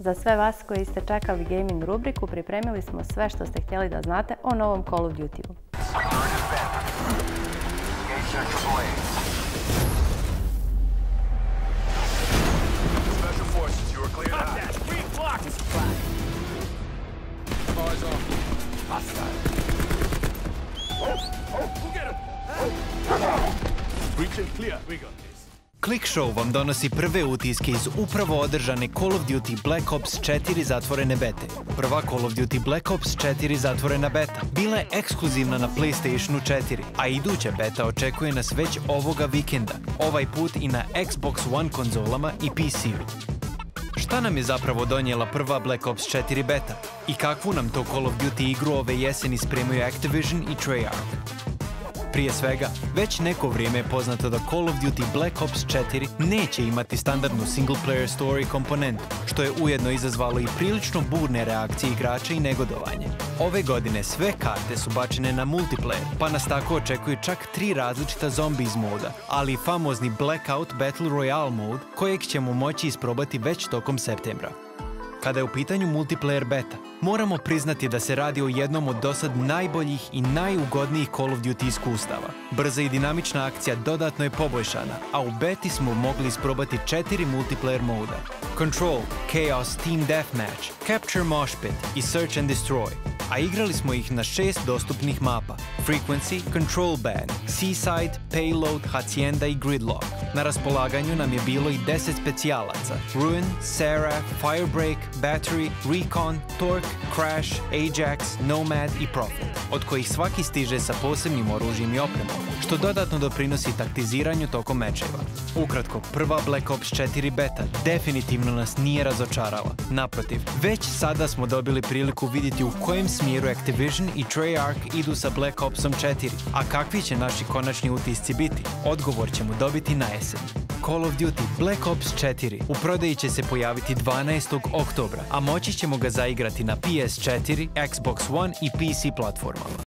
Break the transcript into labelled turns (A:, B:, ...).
A: Za sve vas koji ste čekali gaming rubriku, pripremili smo sve što ste htjeli da znate o novom Call of Duty-u.
B: ClickShow vam donosi prve utiske iz upravo održane Call of Duty Black Ops 4 zatvorene bete. Prva Call of Duty Black Ops 4 zatvorena beta bila je ekskluzivna na PlayStationu 4, a iduća beta očekuje nas već ovoga vikenda, ovaj put i na Xbox One konzolama i PC-u. Šta nam je zapravo donijela prva Black Ops 4 beta? I kakvu nam to Call of Duty igru ove jeseni spremaju Activision i Treyarch? Prije svega, već neko vrijeme je poznato da Call of Duty Black Ops 4 neće imati standardnu single-player story komponentu, što je ujedno izazvalo i prilično burne reakcije igrača i negodovanje. Ove godine sve karte su bačene na multiplayer, pa nas tako očekuju čak 3 različita zombies moda, ali i famozni Blackout Battle Royale mod, kojeg ćemo moći isprobati već tokom septembra. Kada je u pitanju multiplayer beta, moramo priznati da se radi o jednom od dosad najboljih i najugodnijih Call of Duty iskustava. Brza i dinamična akcija dodatno je poboljšana, a u beti smo mogli isprobati 4 multiplayer moda: Control, Chaos, Team Deathmatch, Capture Mosh Pit i Search and Destroy, a igrali smo ih na 6 dostupnih mapa: Frequency, Control Band, Seaside, Payload, Hacienda i Gridlock. Na raspolaganju nam je bilo i 10 specijalaca: Ruin, Seraph, Firebreak, Battery, Recon, Torque, Crash, Ajax, Nomad i Prophet, od kojih svaki stiže sa posebnim oružjem i opremom, što dodatno doprinosi taktiziranju tokom mečeva. Ukratko, prva Black Ops 4 beta definitivno nas nije razočarala. Naprotiv, već sada smo dobili priliku vidjeti u kojem smjeru Activision i Treyarch idu sa Black Opsom 4, a kakvi će naši konačni utisci biti? Odgovor ćemo dobiti na jesen. Call of Duty Black Ops 4 u prodaji će se pojaviti 12. oktobra, a moći ćemo ga zaigrati na PS4, Xbox One i PC platformama.